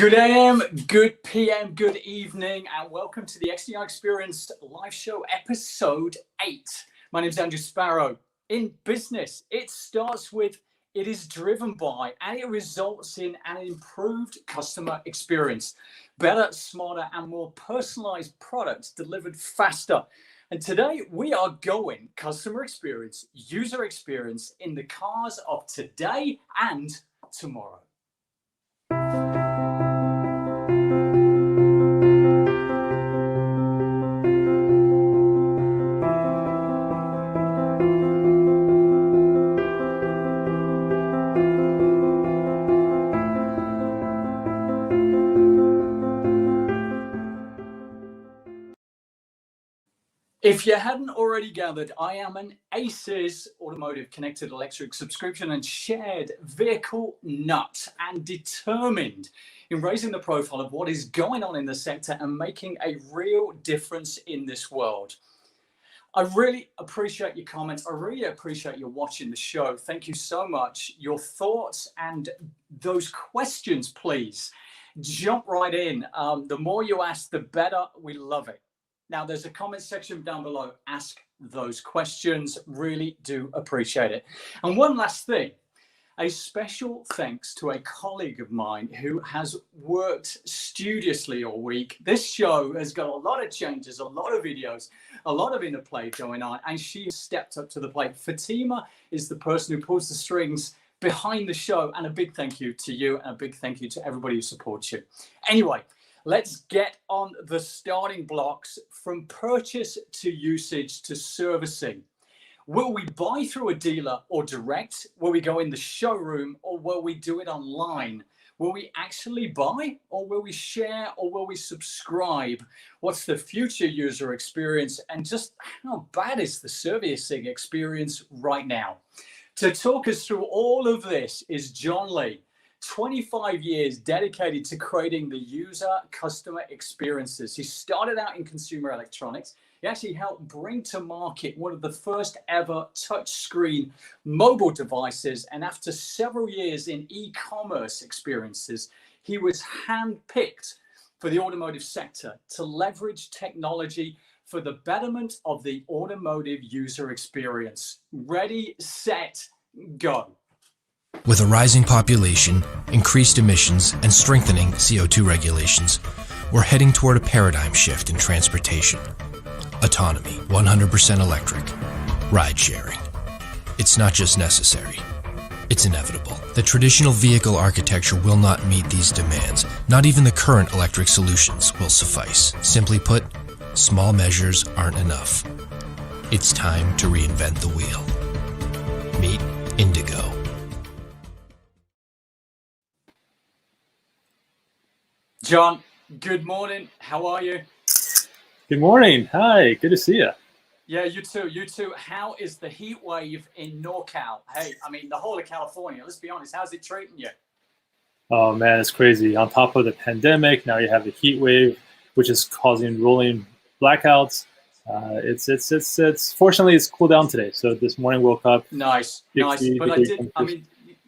Good AM, good PM, good evening, and welcome to the XDI Experience live show episode 8. My name is Andrew Sparrow. In business, it starts with, it is driven by, and it results in an improved customer experience. Better, smarter, and more personalized products delivered faster. And today we are going customer experience, user experience in the cars of today and tomorrow. If you hadn't already gathered, I am an ACES Automotive Connected Electric Subscription and Shared Vehicle nut and determined in raising the profile of what is going on in the sector and making a real difference in this world. I really appreciate your comments. I really appreciate you watching the show. Thank you so much. Your thoughts and those questions, please jump right in. The more you ask, the better. We love it. Now, there's a comment section down below. Ask those questions. Really do appreciate it. And one last thing, a special thanks to a colleague of mine who has worked studiously all week. This show has got a lot of changes, a lot of videos, a lot of interplay going on, and she stepped up to the plate. Fatima is the person who pulls the strings behind the show, and a big thank you to you and a big thank you to everybody who supports you. Anyway, let's get on the starting blocks from purchase to usage to servicing. Will we buy through a dealer or direct? Will we go in the showroom or will we do it online? Will we actually buy or will we share or will we subscribe? What's the future user experience and just how bad is the servicing experience right now? To talk us through all of this is John Lee. 25 years dedicated to creating the user customer experiences. He started out in consumer electronics. He actually helped bring to market one of the first ever touchscreen mobile devices. And after several years in e-commerce experiences, he was handpicked for the automotive sector to leverage technology for the betterment of the automotive user experience. Ready, set, go. With a rising population, increased emissions, and strengthening CO2 regulations, we're heading toward a paradigm shift in transportation. Autonomy, 100% electric, ride-sharing. It's not just necessary, it's inevitable. The traditional vehicle architecture will not meet these demands. Not even the current electric solutions will suffice. Simply put, small measures aren't enough. It's time to reinvent the wheel. Meet Indigo. John, good morning. How are you? Good morning. Hi. Good to see you. Yeah, you too. You too. How is the heat wave in NorCal? Hey, I mean, the whole of California, let's be honest. How's it treating you? Oh, man, it's crazy. On top of the pandemic, now you have the heat wave, which is causing rolling blackouts. It's fortunately, it's cooled down today. So this morning woke up. Nice. But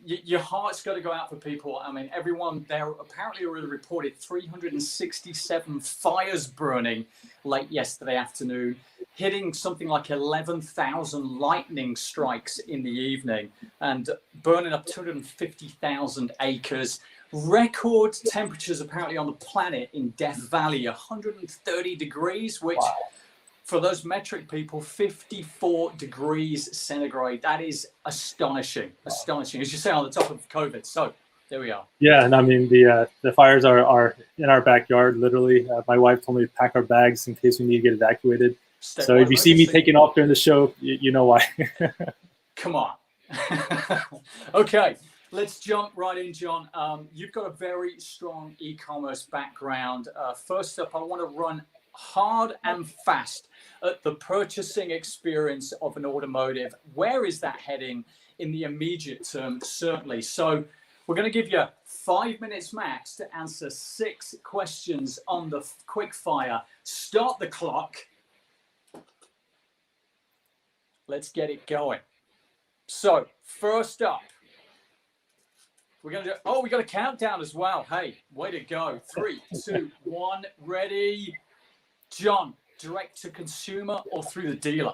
your heart's got to go out for people. I mean, everyone there apparently already reported 367 fires burning late yesterday afternoon, hitting something like 11,000 lightning strikes in the evening and burning up 250,000 acres. Record temperatures apparently on the planet in Death Valley, 130 degrees, which... Wow. For those metric people, 54 degrees centigrade. That is astonishing, astonishing. As you say, on the top of COVID. So there we are. Yeah, and I mean, the fires are in our backyard, literally. My wife told me to pack our bags in case we need to get evacuated. So if you see me taking off during the show, you know why. Come on. Okay, let's jump right in, John. You've got a very strong e-commerce background. First up, I want to run hard and fast at the purchasing experience of an automotive. Where is that heading in the immediate term? Certainly. So we're going to give you 5 minutes max to answer 6 questions on the quick fire. Start the clock. Let's get it going. So first up, We're going to do, oh, we got a countdown as well. Hey, way to go. 3, 2, 1, ready. John, direct to consumer or through the dealer?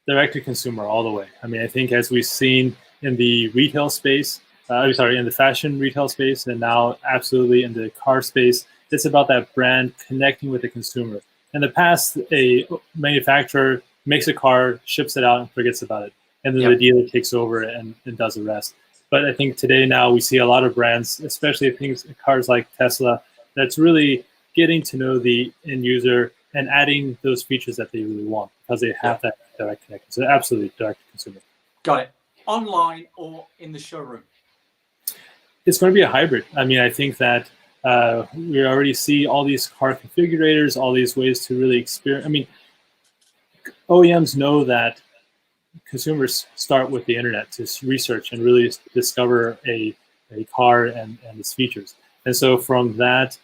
Direct to consumer all the way. I mean, I think as we've seen in the retail space, in the fashion retail space, and now absolutely in the car space, it's about that brand connecting with the consumer. In the past, a manufacturer makes a car, ships it out, and forgets about it. And then the dealer takes over and does the rest. But I think today now we see a lot of brands, especially things, cars like Tesla, that's really getting to know the end user and adding those features that they really want because they have that direct connection. So absolutely direct to consumer. Got it. Online or in the showroom? It's going to be a hybrid. I mean, I think that we already see all these car configurators, all these ways to really experience. I mean, OEMs know that consumers start with the internet to research and really discover a car and its features. And so from that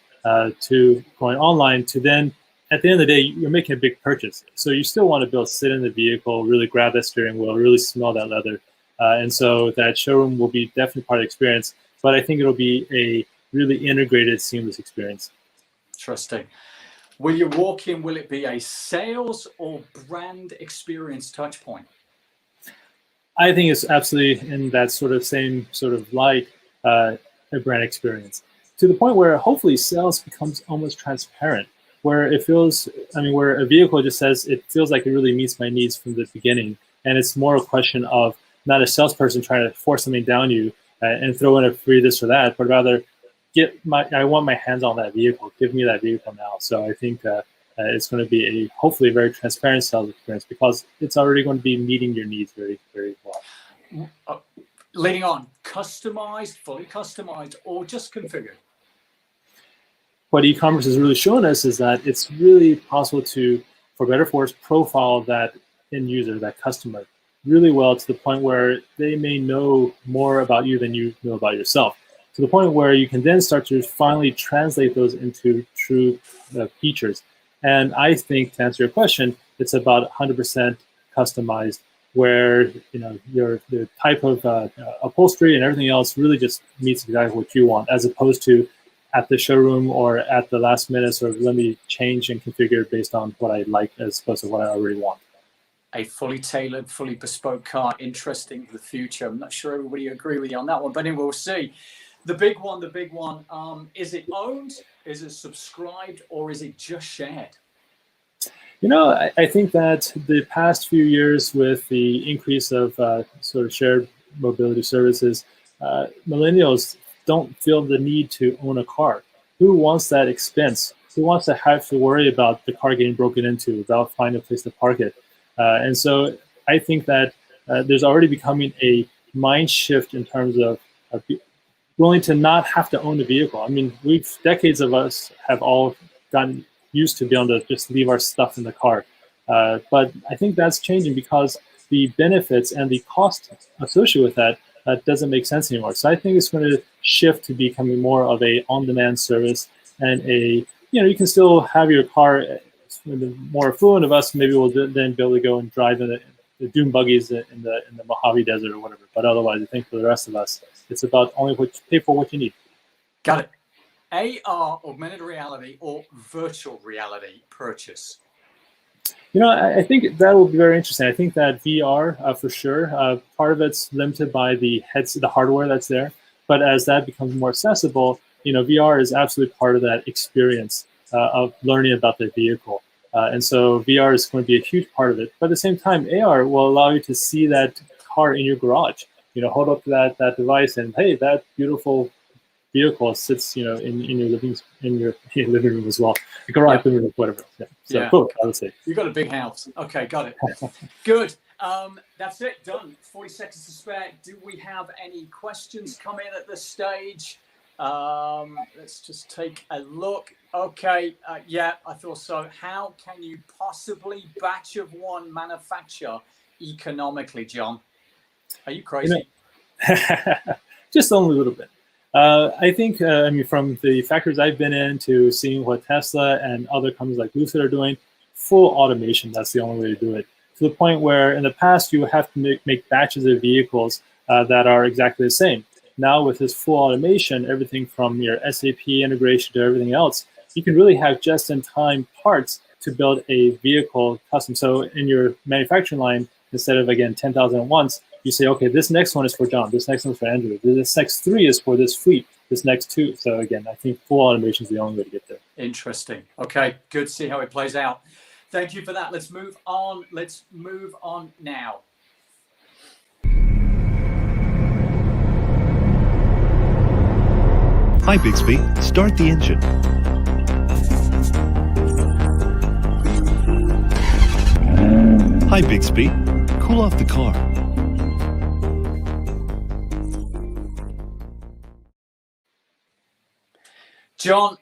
to going online to then, at the end of the day, you're making a big purchase. So you still want to be able to sit in the vehicle, really grab that steering wheel, really smell that leather. And so that showroom will be definitely part of the experience. But I think it'll be a really integrated, seamless experience. Interesting. Will you walk in, will it be a sales or brand experience touch point? I think it's absolutely in that sort of same sort of light, a brand experience. To the point where hopefully sales becomes almost transparent, where it feels, I mean, where a vehicle just says, it feels like it really meets my needs from the beginning. And it's more a question of not a salesperson trying to force something down you and throw in a free this or that, but rather I want my hands on that vehicle. Give me that vehicle now. So I think it's going to be hopefully a very transparent sales experience because it's already going to be meeting your needs very, very well. Leading on, customized, fully customized, or just configured? What e-commerce has really shown us is that it's really possible to, for better or for worse, profile that end user, that customer, really well to the point where they may know more about you than you know about yourself. To the point where you can then start to finally translate those into true features. And I think, to answer your question, it's about 100% customized, where the type of upholstery and everything else really just meets exactly what you want, as opposed to at the showroom or at the last minute, sort of let me change and configure based on what I like as opposed to what I already want. A fully tailored, fully bespoke car, interesting for the future. I'm not sure everybody agree with you on that one, but anyway, we'll see. The big one, is it owned, is it subscribed, or is it just shared? You know, I think that the past few years with the increase of sort of shared mobility services, millennials don't feel the need to own a car. Who wants that expense? Who wants to have to worry about the car getting broken into without finding a place to park it? And so I think that there's already becoming a mind shift in terms of willing to not have to own a vehicle. I mean, decades of us have all gotten used to be able to just leave our stuff in the car. But I think that's changing because the benefits and the cost associated with that doesn't make sense anymore. So I think it's going to shift to becoming more of a on-demand service, and you can still have your car. The more affluent of us maybe will then be able to go and drive in the dune buggies in the Mojave Desert or whatever. But otherwise, I think for the rest of us, it's about only what you pay for what you need. Got it. AR, augmented reality, or virtual reality purchase? You know, I think that will be very interesting. I think that VR, for sure, part of it's limited by the hardware that's there. But as that becomes more accessible, VR is absolutely part of that experience of learning about the vehicle. And so VR is going to be a huge part of it. But at the same time, AR will allow you to see that car in your garage. Hold up to that device and, hey, that beautiful vehicle sits, in your living room as well. The garage, living room, whatever. Yeah. So cool, I would say. You got a big house. Okay, got it. Good. That's it. Done. 40 seconds to spare. Do we have any questions come in at this stage? Let's just take a look. Okay. Yeah, I thought so. How can you possibly batch of one manufacture economically, John? Are you crazy? Just only a little bit. I think, from the factories I've been in to seeing what Tesla and other companies like Lucid are doing, full automation, that's the only way to do it. To the point where in the past, you would have to make batches of vehicles that are exactly the same. now with this full automation, everything from your SAP integration to everything else, you can really have just-in-time parts to build a vehicle custom. So in your manufacturing line, instead of, again, 10,000 at once, you say, okay, this next one is for John, this next one is for Andrew, this next 3 is for this fleet, this next 2. So again, I think full automation is the only way to get there. Interesting. Okay, good to see how it plays out. Thank you for that. Let's move on. Let's move on now. Hi, Bixby. Start the engine. Hi, Bixby. Cool off the car. John,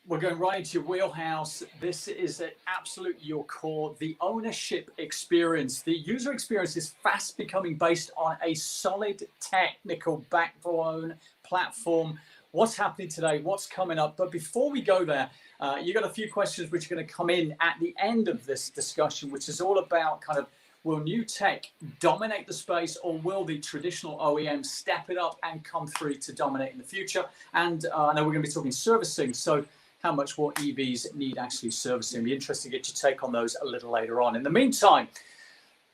we're going right into your wheelhouse. This is absolutely your core. The ownership experience, the user experience is fast becoming based on a solid technical backbone platform. What's happening today? What's coming up? But before we go there, you got a few questions which are going to come in at the end of this discussion, which is all about kind of, will new tech dominate the space, or will the traditional OEMs step it up and come through to dominate in the future? And I know we're going to be talking servicing, so how much will EVs need actually servicing? It'll be interesting to get your take on those a little later on. In the meantime,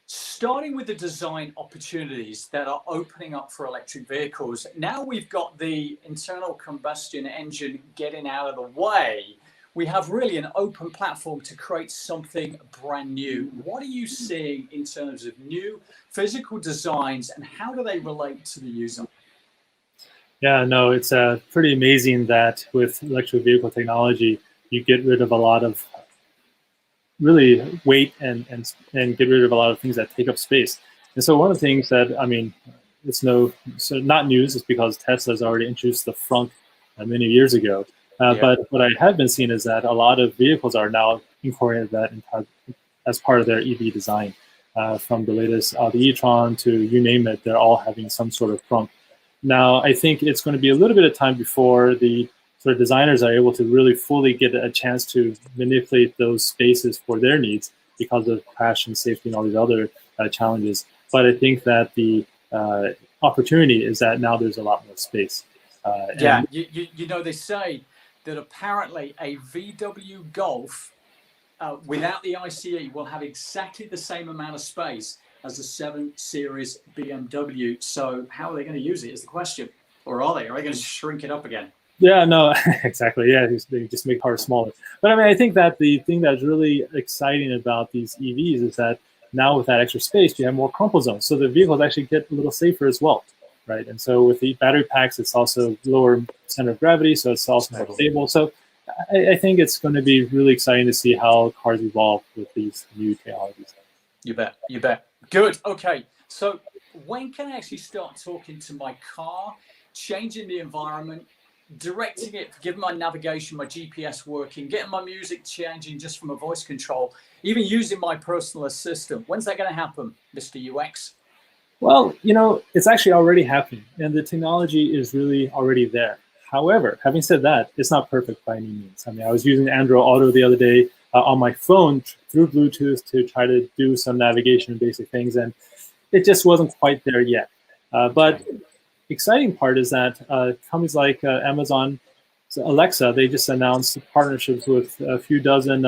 starting with the design opportunities that are opening up for electric vehicles, now we've got the internal combustion engine getting out of the way. We have really an open platform to create something brand new. What are you seeing in terms of new physical designs, and how do they relate to the user? Yeah, no, it's pretty amazing that with electric vehicle technology, you get rid of a lot of really weight and get rid of a lot of things that take up space. And so one of the things that, I mean, it's not news, is because Tesla's already introduced the frunk many years ago. But what I have been seeing is that a lot of vehicles are now incorporating that as part of their EV design. From the latest Audi e-tron to you name it, they're all having some sort of frunk. Now, I think it's going to be a little bit of time before the sort of designers are able to really fully get a chance to manipulate those spaces for their needs because of crash and safety and all these other challenges. But I think that the opportunity is that now there's a lot more space. You know, they say that apparently a VW Golf without the ICE will have exactly the same amount of space as a 7 Series BMW. So how are they going to use it is the question. Or are they? Are they going to shrink it up again? Yeah, no, exactly. Yeah, they just make cars smaller. But I mean, I think that the thing that's really exciting about these EVs is that now with that extra space, you have more crumple zones. So the vehicles actually get a little safer as well. Right, and so with the battery packs, it's also lower center of gravity, so it's also more stable. So I think it's going to be really exciting to see how cars evolve with these new technologies. You bet, you bet. Good. Okay, so when can I actually start talking to my car, changing the environment, directing it, giving my navigation, my GPS working, getting my music changing just from a voice control, even using my personal assistant? When's that going to happen, Mr. UX? Well, you know, it's actually already happening, and the technology is really already there. However, having said that, it's not perfect by any means. I mean, I was using Android Auto the other day on my phone through Bluetooth to try to do some navigation and basic things, and it just wasn't quite there yet. But exciting part is that companies like Amazon, Alexa, they just announced partnerships with a few dozen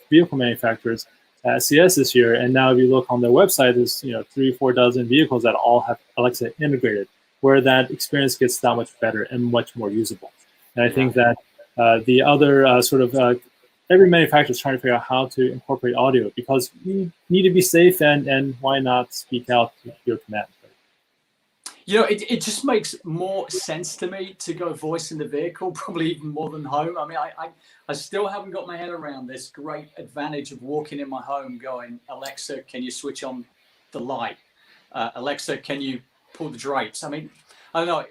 vehicle manufacturers at CES this year, and now if you look on their website, there's 3 or 4 dozen vehicles that all have Alexa integrated, where that experience gets that much better and much more usable. And I think that the other every manufacturer is trying to figure out how to incorporate audio, because you need to be safe, and why not speak out your command. You know, it just makes more sense to me to go voice in the vehicle, probably even more than home. I mean, I still haven't got my head around this great advantage of walking in my home going, Alexa, can you switch on the light? Alexa, can you pull the drapes? I mean, I don't know,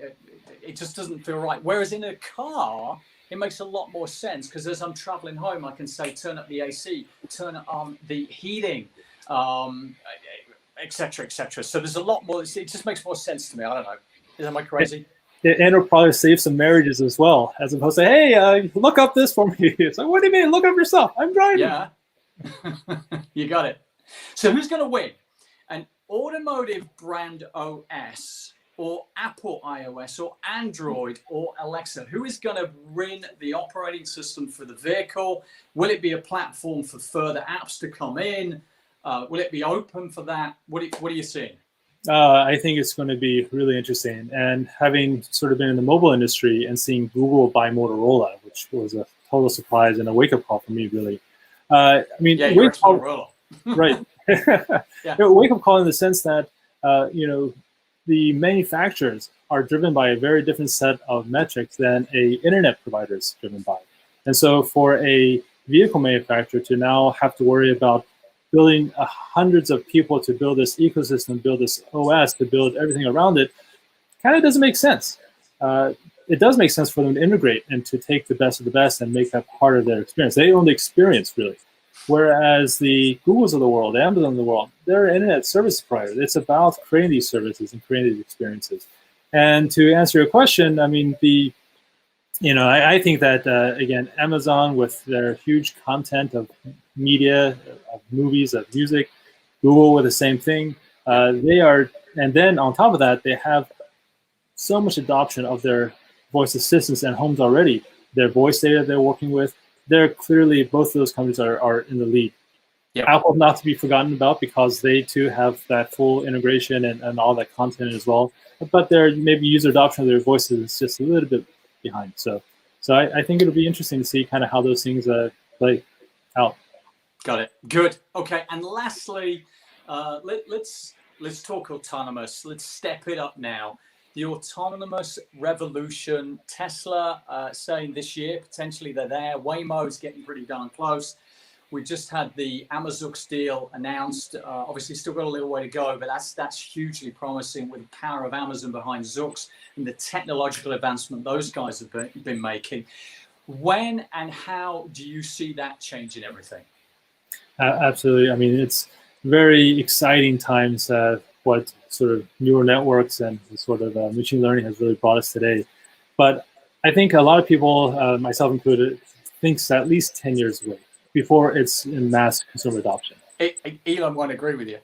it just doesn't feel right. Whereas in a car, it makes a lot more sense, because as I'm traveling home, I can say, turn up the AC, turn on the heating, etc., etc. So there's a lot more. It just makes more sense to me. I don't know. Am I crazy? And it'll probably save some marriages as well, as opposed to, hey, look up this for me. It's like, what do you mean? Look up yourself. I'm driving. Yeah. You got it. So who's going to win? An automotive brand OS or Apple iOS or Android or Alexa? Who is going to run the operating system for the vehicle? Will it be a platform for further apps to come in? Will it be open for that? What are you seeing? I think it's going to be really interesting. And having sort of been in the mobile industry and seeing Google buy Motorola, which was a total surprise and a wake-up call for me, really. I mean, yeah, you're Motorola. Right. Yeah. Wake-up call in the sense that, the manufacturers are driven by a very different set of metrics than a internet provider is driven by. And so for a vehicle manufacturer to now have to worry about building hundreds of people to build this ecosystem, build this OS, to build everything around it, kind of doesn't make sense. It does make sense for them to integrate and to take the best of the best and make that part of their experience. They own the experience, really. Whereas the Googles of the world, the Amazon of the world, they're internet service providers. It's about creating these services and creating these experiences. And to answer your question, I mean, I think that, again, Amazon with their huge content of media, of movies, of music, Google with the same thing, they are, and then on top of that, they have so much adoption of their voice assistants and homes already. Their voice data they're working with, they're clearly, both of those companies are in the lead. Yep. Apple not to be forgotten about because they too have that full integration and all that content as well. But their maybe user adoption of their voices is just a little bit behind. So I think it'll be interesting to see kind of how those things play out. Got it. Good. Okay. And lastly, let's talk autonomous. Let's step it up now. The autonomous revolution. Tesla saying this year potentially they're there. Waymo's getting pretty darn close. We just had the Amazux deal announced. Obviously, still got a little way to go, but that's hugely promising with the power of Amazon behind Zux and the technological advancement those guys have been making. When and how do you see that changing everything? Absolutely. I mean, it's very exciting times. What sort of neural networks and sort of machine learning has really brought us today. But I think a lot of people, myself included, thinks at least 10 years away before it's in mass consumer adoption. Elon won't agree with you.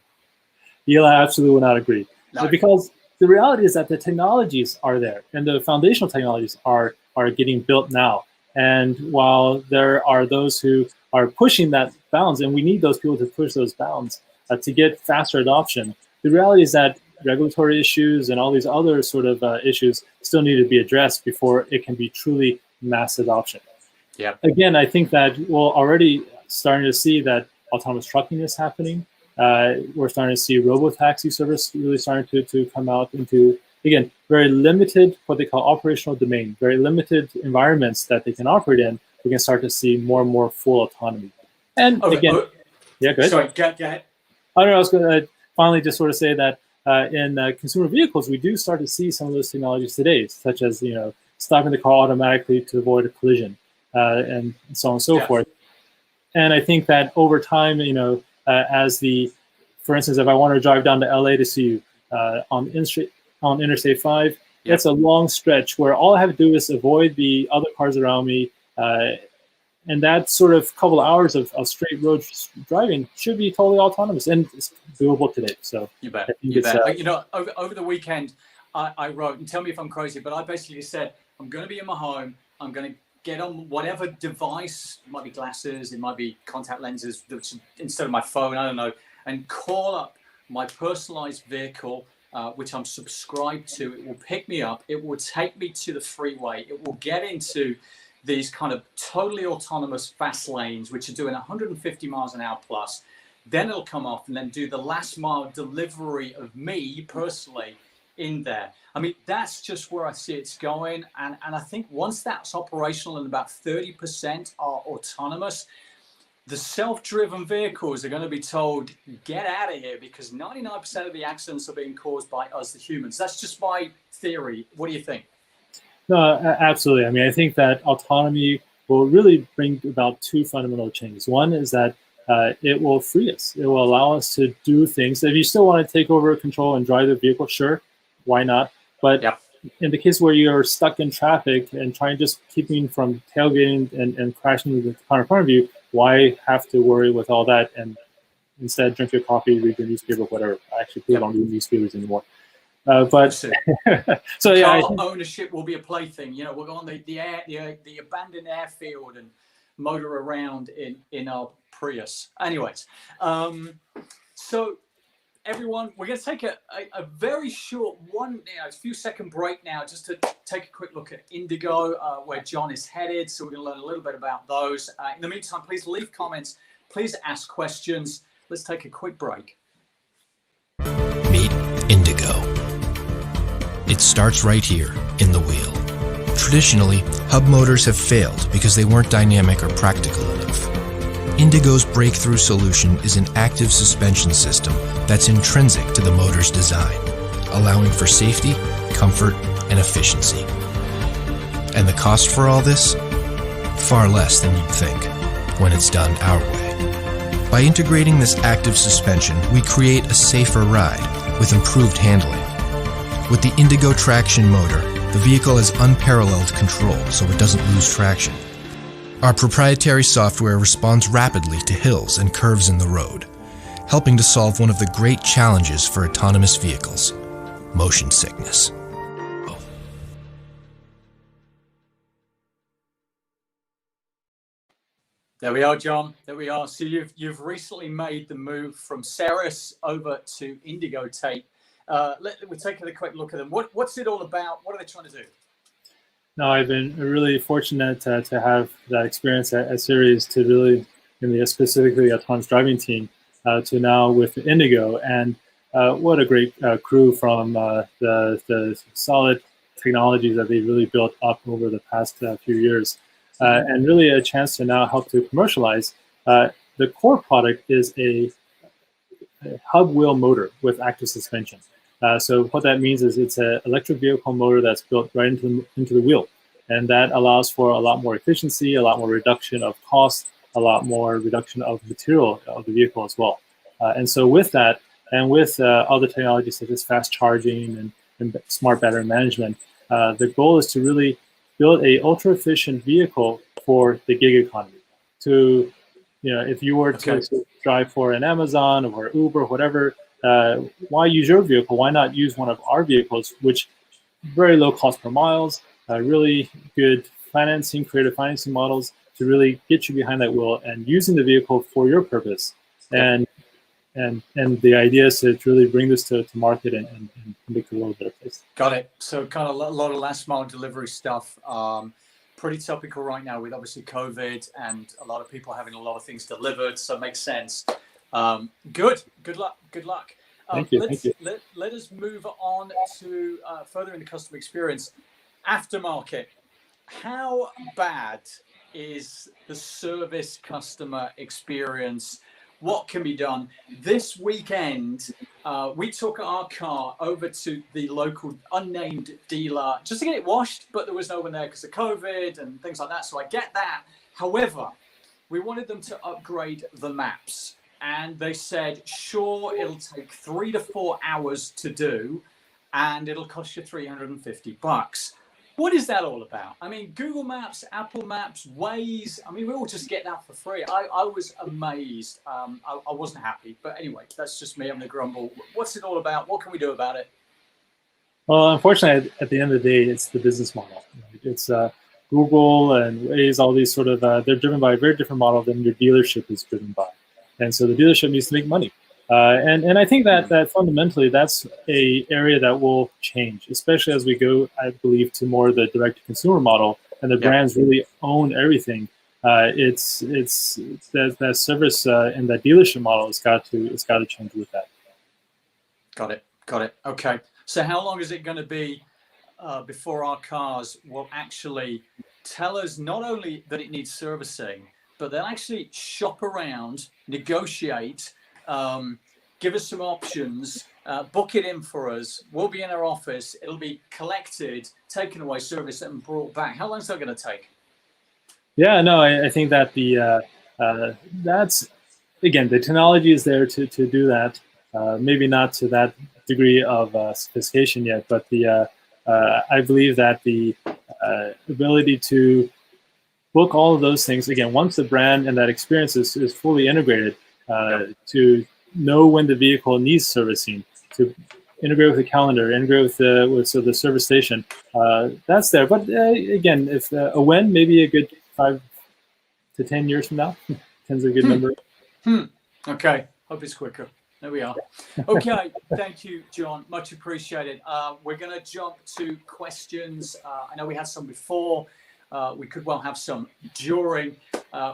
Elon absolutely will not agree. No. Because the reality is that the technologies are there and the foundational technologies are getting built now. And while there are those who are pushing that bounds, and we need those people to push those bounds to get faster adoption, the reality is that regulatory issues and all these other sort of issues still need to be addressed before it can be truly mass adoption. Yeah. Again, I think that we're already starting to see that autonomous trucking is happening. We're starting to see robo-taxi service really starting to come out into, again, very limited, what they call operational domain, very limited environments that they can operate in. We can start to see more and more full autonomy. And yeah, go ahead. Sorry, go ahead. I don't know, I was going to finally just sort of say that in consumer vehicles, we do start to see some of those technologies today, such as, stopping the car automatically to avoid a collision and so on and so forth. And I think that over time, for instance, if I want to drive down to LA to see you on Interstate 5, it's a long stretch where all I have to do is avoid the other cars around me. And that sort of couple of hours of straight road driving should be totally autonomous, and it's doable today. So you bet. You bet. Over the weekend, I wrote, and tell me if I'm crazy, but I basically said, I'm going to be in my home. I'm going to get on whatever device. It might be glasses. It might be contact lenses instead of my phone. I don't know. And call up my personalized vehicle, which I'm subscribed to. It will pick me up. It will take me to the freeway. It will get into these kind of totally autonomous fast lanes, which are doing 150 miles an hour plus. Then it'll come off and then do the last mile delivery of me personally in there. I mean, that's just where I see it's going. And I think once that's operational and about 30% are autonomous, the self-driven vehicles are going to be told, get out of here, because 99% of the accidents are being caused by us, the humans. That's just my theory. What do you think? No, absolutely. I mean, I think that autonomy will really bring about two fundamental changes. One is that it will free us. It will allow us to do things. If you still want to take over control and drive the vehicle, sure, why not? But in the case where you're stuck in traffic and trying just keeping from tailgating and crashing into the car in front of you, why have to worry with all that and instead drink your coffee, read your newspaper, whatever? I actually don't read newspapers anymore. But so yeah, car ownership will be a plaything. You know, we'll go on the abandoned airfield and motor around in our Prius. Anyways, so everyone, we're going to take a very short a few second break now, just to take a quick look at Indigo, where John is headed. So we're going to learn a little bit about those. In the meantime, please leave comments. Please ask questions. Let's take a quick break. Meet Indigo. It starts right here in the wheel. Traditionally, hub motors have failed because they weren't dynamic or practical enough. Indigo's breakthrough solution is an active suspension system that's intrinsic to the motor's design, allowing for safety, comfort, and efficiency. And the cost for all this? Far less than you'd think, when it's done our way. By integrating this active suspension, we create a safer ride with improved handling. With the Indigo traction motor, the vehicle has unparalleled control so it doesn't lose traction. Our proprietary software responds rapidly to hills and curves in the road, helping to solve one of the great challenges for autonomous vehicles: motion sickness. There we are, John. There we are. So you've recently made the move from Ceres over to Indigo tape. We're taking a quick look at them. What's it all about? What are they trying to do? No, I've been really fortunate to have that experience at Ceres, to really, in the specifically autonomous driving team, to now with Indigo. And what a great crew from the solid technologies that they've really built up over the past few years. And really a chance to now help to commercialize. The core product is a hub wheel motor with active suspension. So what that means is it's an electric vehicle motor that's built right into the wheel. And that allows for a lot more efficiency, a lot more reduction of cost, a lot more reduction of material of the vehicle as well. And so with that, and with other technologies such as fast charging and smart battery management, the goal is to really build a ultra efficient vehicle for the gig economy. To, if you were to drive for an Amazon or Uber, whatever, why use your vehicle? Why not use one of our vehicles, which very low cost per miles, really good financing, creative financing models to really get you behind that wheel and using the vehicle for your purpose. And the idea is to really bring this to market and make the world a better place. Got it. So kind of a lot of last mile delivery stuff. Pretty topical right now with obviously COVID and a lot of people having a lot of things delivered. So it makes sense. Good luck. Thank you. Let us move on to further in the customer experience. Aftermarket. How bad is the service customer experience? What can be done? This weekend, we took our car over to the local unnamed dealer just to get it washed, but there was no one there because of COVID and things like that. So I get that. However, we wanted them to upgrade the maps. And they said, sure, it'll take 3 to 4 hours to do, and it'll cost you $350. What is that all about? I mean, Google Maps, Apple Maps, Waze, I mean, we all just get that for free. I was amazed. I wasn't happy. But anyway, that's just me. I'm the grumble. What's it all about? What can we do about it? Well, unfortunately, at the end of the day, it's the business model. It's Google and Waze, all these sort of, they're driven by a very different model than your dealership is driven by. And so the dealership needs to make money. And I think that fundamentally that's a area that will change, especially as we go, I believe, to more the direct-to-consumer model, and the brands really own everything. It's that service and that dealership model it's got to change with that. Got it. Okay. So how long is it going to be before our cars will actually tell us not only that it needs servicing, but they'll actually shop around, negotiate, give us some options, book it in for us. We'll be in our office. It'll be collected, taken away, serviced, and brought back. How long is that going to take? Yeah, no, I think that that's, again, the technology is there to do that. Maybe not to that degree of sophistication yet, but I believe that the ability to book all of those things, again, once the brand and that experience is fully integrated, to know when the vehicle needs servicing, to integrate with the calendar, integrate with the service station. That's there. But again, if a when, maybe a good 5 to 10 years from now. 10's a good number. Okay, hope it's quicker. There we are. Okay, thank you, John. Much appreciated. We're going to jump to questions. I know we had some before. We could well have some during.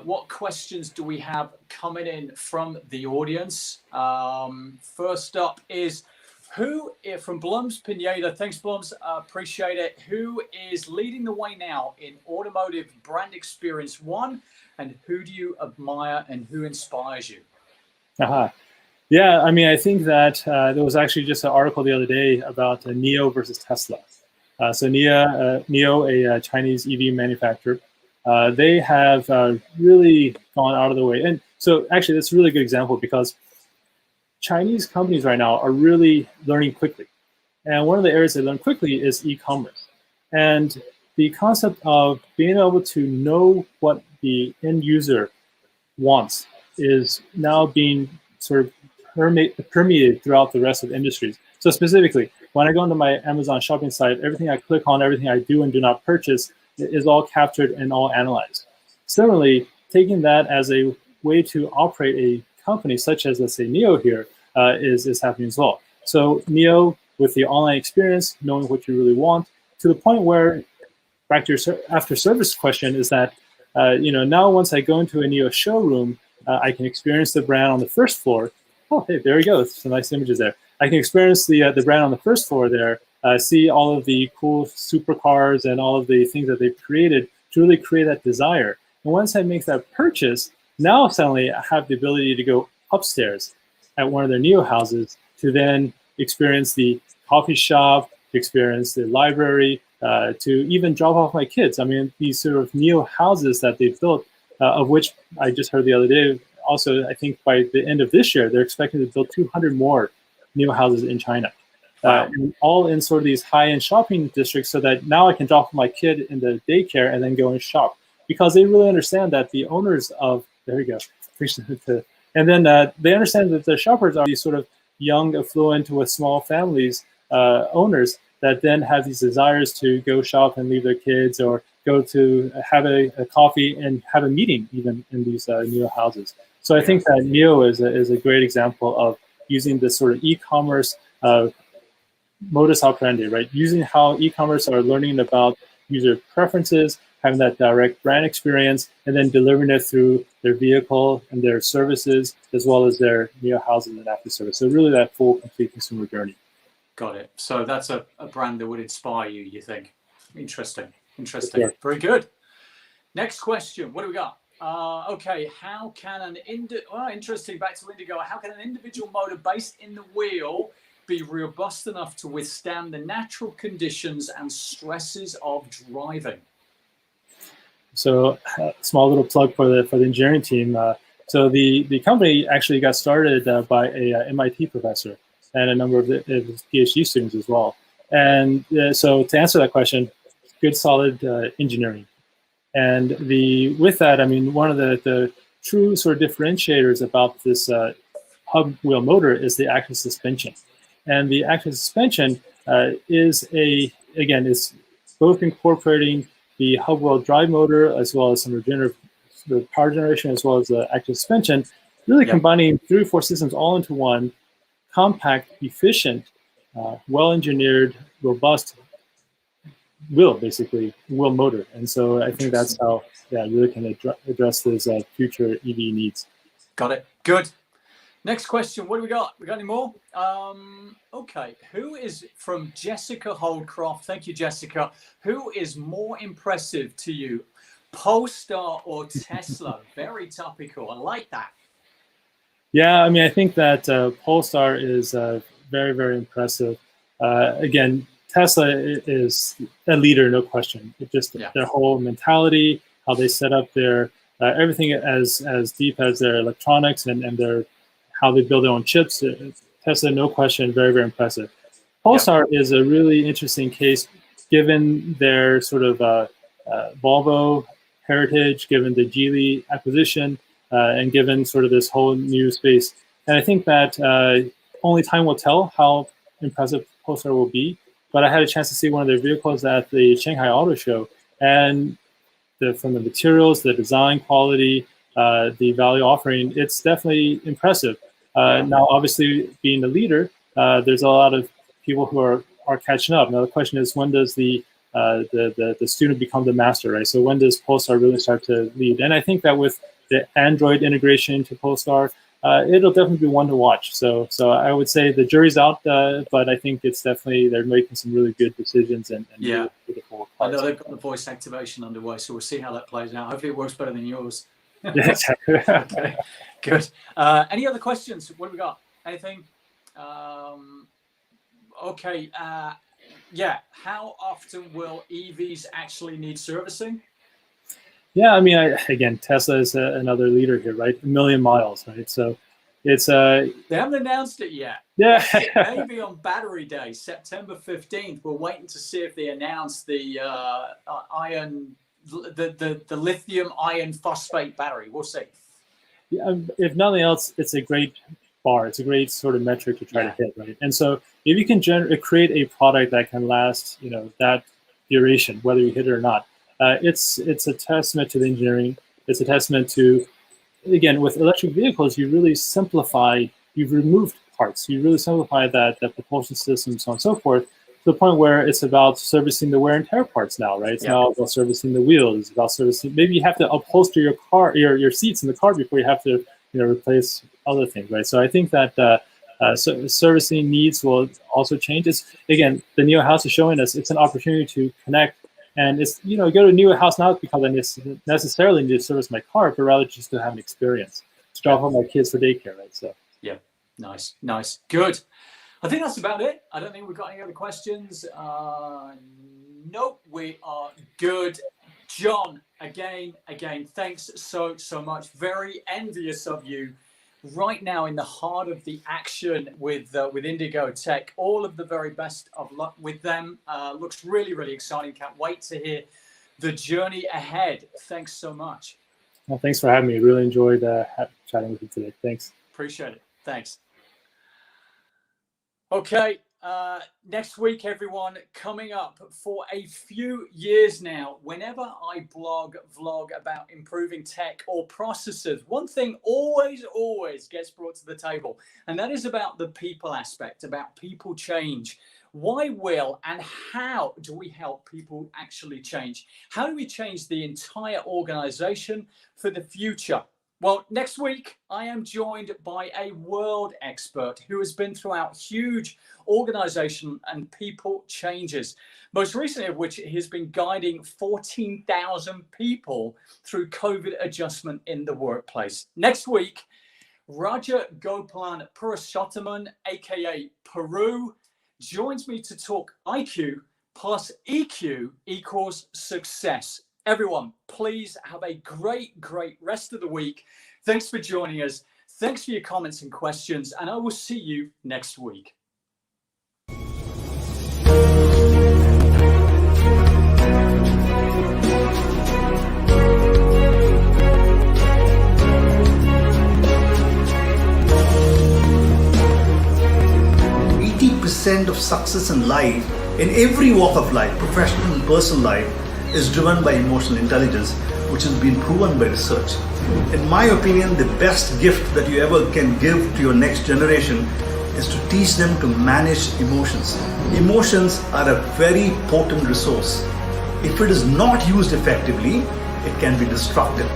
What questions do we have coming in from the audience? First up is from Blums Pineda. Thanks, Blums. Appreciate it. Who is leading the way now in automotive brand experience one? And who do you admire and who inspires you? Yeah, I mean, I think that there was actually just an article the other day about NIO versus Tesla. So NIO, a Chinese EV manufacturer, they have really gone out of the way. And so actually, that's a really good example because Chinese companies right now are really learning quickly. And one of the areas they learn quickly is e-commerce. And the concept of being able to know what the end user wants is now being sort of permeated throughout the rest of industries. So specifically, when I go into my Amazon shopping site, everything I click on, everything I do and do not purchase is all captured and all analyzed. Similarly, taking that as a way to operate a company such as, let's say, NIO here, is happening as well. So NIO, with the online experience, knowing what you really want, to the point where, back to your after service question, is that now once I go into a NIO showroom, I can experience the brand on the first floor. Oh, hey, there we go. Some nice images there. I can experience the brand on the first floor there, see all of the cool supercars and all of the things that they've created to really create that desire. And once I make that purchase, now suddenly I have the ability to go upstairs at one of their NIO houses to then experience the coffee shop, to experience the library, to even drop off my kids. I mean, these sort of NIO houses that they've built, of which I just heard the other day, also, I think by the end of this year, they're expecting to build 200 more NIO houses in China. And all in sort of these high-end shopping districts, so that now I can drop my kid in the daycare and then go and shop. Because they really understand that the owners of, there we go, and then they understand that the shoppers are these sort of young, affluent, with small families, owners that then have these desires to go shop and leave their kids, or go to have a coffee and have a meeting even in these NIO houses. So I think that NIO is a great example of using this sort of e-commerce modus operandi, right? Using how e-commerce are learning about user preferences, having that direct brand experience, and then delivering it through their vehicle and their services, as well as their NIO houses and after service. So really that full, complete consumer journey. Got it. So that's a brand that would inspire you, you think? Interesting. Sure. Very good. Next question. What do we got? Okay. How can interesting. Back to Indigo. How can an individual motor based in the wheel be robust enough to withstand the natural conditions and stresses of driving? So, small little plug for the engineering team. So the company actually got started by a MIT professor and a number of his PhD students as well. And so to answer that question, good solid engineering. And with that, I mean, one of the true sort of differentiators about this hub wheel motor is the active suspension. And the active suspension is both incorporating the hub wheel drive motor as well as some regenerative power generation as well as the active suspension, really combining 3 or 4 systems all into one compact, efficient, well-engineered, robust wheel motor. And so I think that's how really can address those future EV needs. Got it. Good. Next question. What do we got? We got any more? Okay. Who is from Jessica Holdcroft? Thank you, Jessica. Who is more impressive to you, Polestar or Tesla? Very topical. I like that. Yeah, I mean, I think that Polestar is very, very impressive. Again, Tesla is a leader, no question. It just their whole mentality, how they set up their everything as deep as their electronics and their how they build their own chips. Tesla, no question, very, very impressive. Polestar is a really interesting case, given their sort of Volvo heritage, given the Geely acquisition, and given sort of this whole new space. And I think that only time will tell how impressive Polestar will be, but I had a chance to see one of their vehicles at the Shanghai Auto Show, and from the materials, the design quality, the value offering, it's definitely impressive. Now, obviously, being the leader, there's a lot of people who are catching up. Now, the question is, when does the student become the master, right? So when does Polestar really start to lead? And I think that with the Android integration into Polestar, it'll definitely be one to watch. So I would say the jury's out, but I think it's definitely, they're making some really good decisions and yeah. beautiful I parts. know they've got the voice activation underway, so we'll see how that plays out. Hopefully it works better than yours. Yeah, exactly. Okay, good. Any other questions? What have we got? Anything? Okay. Yeah. How often will EVs actually need servicing? Yeah, I mean, again, Tesla is another leader here, right? 1 million miles, right? So it's they haven't announced it yet. Yeah. Maybe on Battery Day, September 15th. We're waiting to see if they announce the the lithium iron phosphate battery. We'll see. Yeah, if nothing else, it's a great bar. It's a great sort of metric to try to hit, right? And so if you can create a product that can last, that duration, whether you hit it or not, it's a testament to the engineering. It's a testament to, again, with electric vehicles, you really simplify. You've removed parts. You really simplify that propulsion system, so on and so forth, to the point where it's about servicing the wear and tear parts now, right? It's now about servicing the wheels. It's about servicing. Maybe you have to upholster your car, your seats in the car before you have to, replace other things, right? So I think that servicing needs will also change. It's, again, the NIO House is showing us it's an opportunity to connect. And it's, go to a NIO House not because I necessarily need to service my car, but rather just to have an experience to drop off my kids for daycare, right? So yeah, nice, good. I think that's about it. I don't think we've got any other questions. Nope, we are good. John, again, thanks so much. Very envious of you right now in the heart of the action with Indigo Tech. All of the very best of luck with them. Looks really, really exciting. Can't wait to hear the journey ahead. Thanks so much. Well, thanks for having me. Really enjoyed chatting with you today. Thanks. Appreciate it. Thanks. Okay. Next week, everyone, coming up for a few years now, whenever I vlog about improving tech or processes, one thing always gets brought to the table, and that is about the people aspect, about people change. Why will and how do we help people actually change? How do we change the entire organization for the future? Well, next week, I am joined by a world expert who has been throughout huge organization and people changes, most recently of which he has been guiding 14,000 people through COVID adjustment in the workplace. Next week, Raja Gopalan Purushothaman, aka Peru, joins me to talk IQ plus EQ equals success. Everyone, please have a great rest of the week. Thanks for joining us. Thanks for your comments and questions, and I will see you next week. Percent of success in life, in every walk of life, professional and personal life, is driven by emotional intelligence, which has been proven by research. In my opinion, the best gift that you ever can give to your next generation is to teach them to manage emotions. Emotions are a very potent resource. If it is not used effectively, it can be destructive.